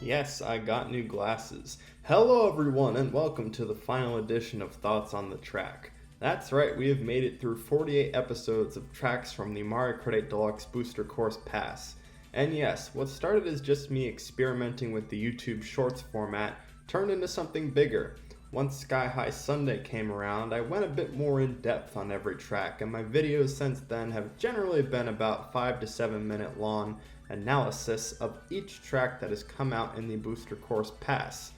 Yes, I got new glasses. Hello everyone and welcome to the final edition of Thoughts on the Track. That's right, we have made it through 48 episodes of tracks from the Mario Kart 8 Deluxe Booster Course Pass. And yes, what started as just me experimenting with the YouTube Shorts format turned into something bigger. Once Sky High Sunday came around, I went a bit more in depth on every track, and my videos since then have generally been about 5 to 7 minute long analysis of each track that has come out in the Booster Course Pass.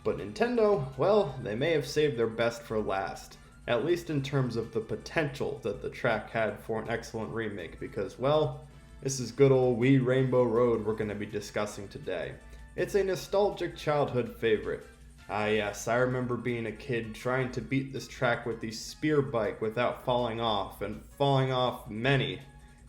But Nintendo, well, they may have saved their best for last, at least in terms of the potential that the track had for an excellent remake, because, well, this is good old Wii Rainbow Road we're going to be discussing today. It's a nostalgic childhood favorite. Ah yes, I remember being a kid trying to beat this track with the spear bike without falling off, and falling off many,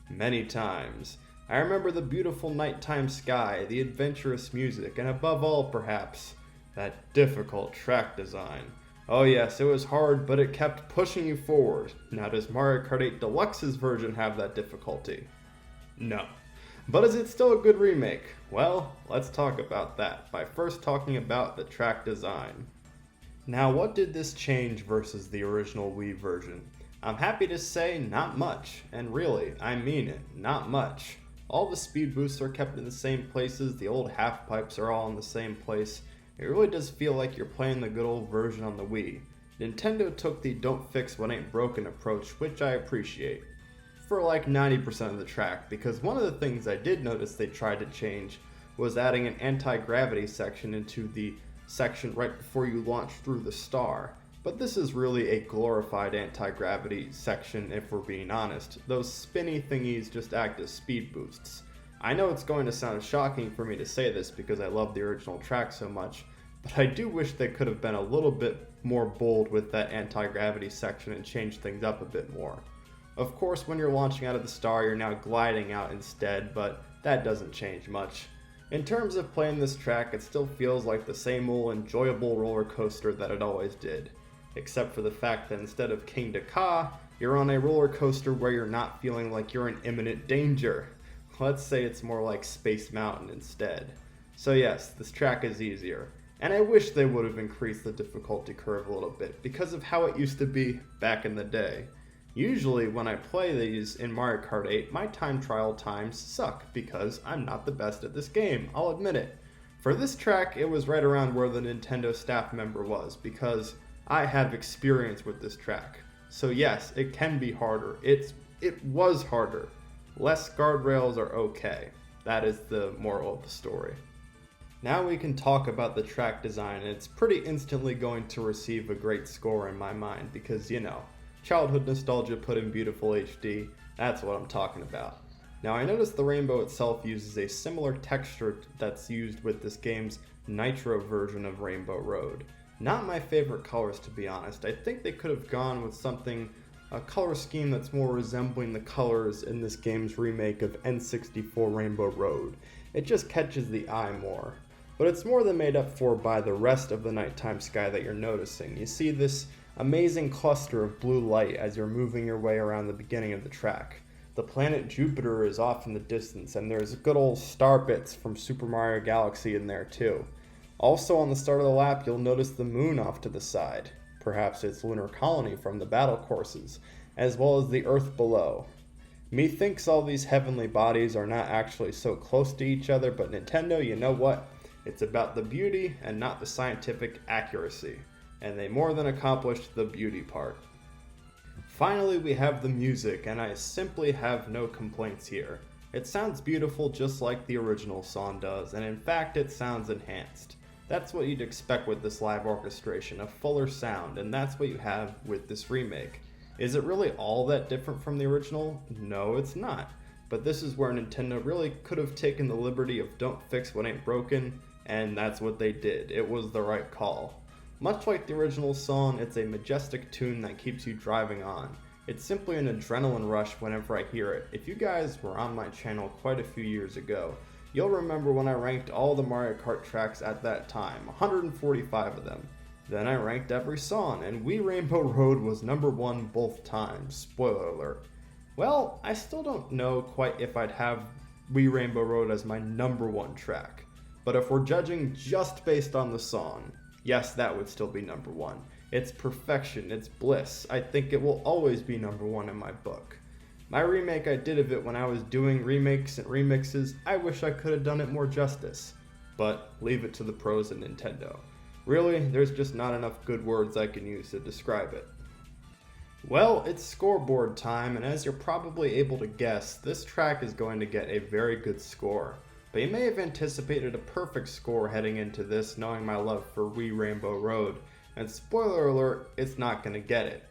many times. I remember the beautiful nighttime sky, the adventurous music, and above all, perhaps, that difficult track design. Oh yes, it was hard, but it kept pushing you forward. Now does Mario Kart 8 Deluxe's version have that difficulty? No. But is it still a good remake? Well, let's talk about that, by first talking about the track design. Now, what did this change versus the original Wii version? I'm happy to say not much, and really, I mean it, not much. All the speed boosts are kept in the same places, the old half pipes are all in the same place. It really does feel like you're playing the good old version on the Wii. Nintendo took the don't fix what ain't broken approach, which I appreciate. For like 90% of the track, because one of the things I did notice they tried to change was adding an anti-gravity section into the section right before you launch through the star. But this is really a glorified anti-gravity section if we're being honest. Those spinny thingies just act as speed boosts. I know it's going to sound shocking for me to say this because I love the original track so much, but I do wish they could have been a little bit more bold with that anti-gravity section and changed things up a bit more. Of course, when you're launching out of the star, you're now gliding out instead, but that doesn't change much. In terms of playing this track, it still feels like the same old enjoyable roller coaster that it always did. Except for the fact that instead of King to Ka, you're on a roller coaster where you're not feeling like you're in imminent danger. Let's say it's more like Space Mountain instead. So yes, this track is easier. And I wish they would have increased the difficulty curve a little bit because of how it used to be back in the day. Usually when I play these in Mario Kart 8, my time trial times suck because I'm not the best at this game, I'll admit it. For this track, it was right around where the Nintendo staff member was because I have experience with this track. So yes, it can be harder. It was harder. Less guardrails are okay. That is the moral of the story. Now we can talk about the track design, and it's pretty instantly going to receive a great score in my mind because, you know, childhood nostalgia put in beautiful HD, that's what I'm talking about. Now I noticed the rainbow itself uses a similar texture that's used with this game's Nitro version of Rainbow Road. Not my favorite colors, to be honest. I think they could have gone with a color scheme that's more resembling the colors in this game's remake of N64 Rainbow Road. It just catches the eye more. But it's more than made up for by the rest of the nighttime sky that you're noticing. You see this amazing cluster of blue light as you're moving your way around the beginning of the track. The planet Jupiter is off in the distance, and there's good old star bits from Super Mario Galaxy in there too. Also on the start of the lap, you'll notice the moon off to the side. Perhaps it's lunar colony from the battle courses, as well as the Earth below. Methinks all these heavenly bodies are not actually so close to each other, but Nintendo, you know what? It's about the beauty and not the scientific accuracy. And they more than accomplished the beauty part. Finally, we have the music, and I simply have no complaints here. It sounds beautiful just like the original song does, and in fact it sounds enhanced. That's what you'd expect with this live orchestration, a fuller sound, and that's what you have with this remake. Is it really all that different from the original? No, it's not. But this is where Nintendo really could have taken the liberty of don't fix what ain't broken, and that's what they did. It was the right call. Much like the original song, it's a majestic tune that keeps you driving on. It's simply an adrenaline rush whenever I hear it. If you guys were on my channel quite a few years ago, you'll remember when I ranked all the Mario Kart tracks at that time, 145 of them. Then I ranked every song, and Wii Rainbow Road was number 1 both times, spoiler alert. Well, I still don't know quite if I'd have Wii Rainbow Road as my number 1 track. But if we're judging just based on the song, yes, that would still be number one. It's perfection, it's bliss. I think it will always be number one in my book. My remake I did of it when I was doing remakes and remixes, I wish I could have done it more justice. But leave it to the pros and Nintendo. Really, there's just not enough good words I can use to describe it. Well, it's scoreboard time, and as you're probably able to guess, this track is going to get a very good score. But you may have anticipated a perfect score heading into this, knowing my love for Wii Rainbow Road, and spoiler alert, it's not going to get it.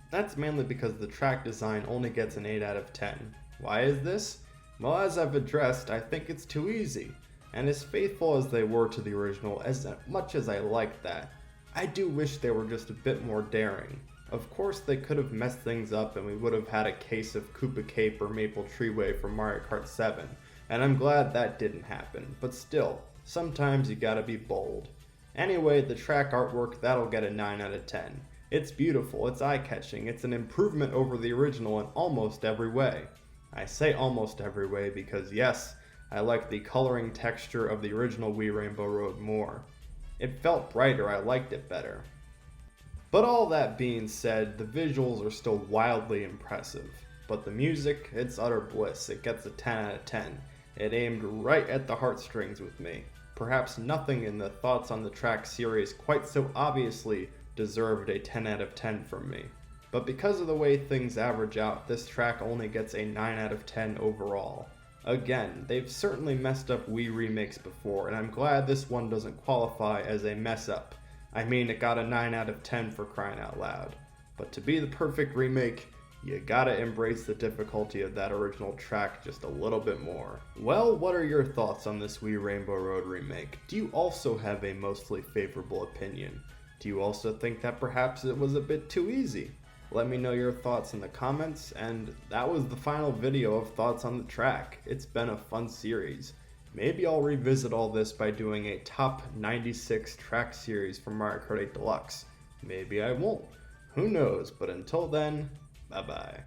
That's mainly because the track design only gets an 8 out of 10. Why is this? Well, as I've addressed, I think it's too easy. And as faithful as they were to the original, as much as I like that, I do wish they were just a bit more daring. Of course, they could have messed things up and we would have had a case of Koopa Cape or Maple Treeway from Mario Kart 7, and I'm glad that didn't happen, but still, sometimes you gotta be bold. Anyway, the track artwork, that'll get a 9 out of 10. It's beautiful, it's eye-catching, it's an improvement over the original in almost every way. I say almost every way because yes, I like the coloring texture of the original Wii Rainbow Road more. It felt brighter, I liked it better. But all that being said, the visuals are still wildly impressive. But the music, it's utter bliss. It gets a 10 out of 10. It aimed right at the heartstrings with me. Perhaps nothing in the Thoughts on the Track series quite so obviously deserved a 10 out of 10 from me. But because of the way things average out, this track only gets a 9 out of 10 overall. Again, they've certainly messed up Wii remakes before, and I'm glad this one doesn't qualify as a mess up. I mean, it got a 9 out of 10 for crying out loud. But to be the perfect remake, you gotta embrace the difficulty of that original track just a little bit more. Well, what are your thoughts on this Wii Rainbow Road remake? Do you also have a mostly favorable opinion? Do you also think that perhaps it was a bit too easy? Let me know your thoughts in the comments, and that was the final video of Thoughts on the Track. It's been a fun series. Maybe I'll revisit all this by doing a top 96 track series for Mario Kart 8 Deluxe. Maybe I won't. Who knows, but until then, bye bye.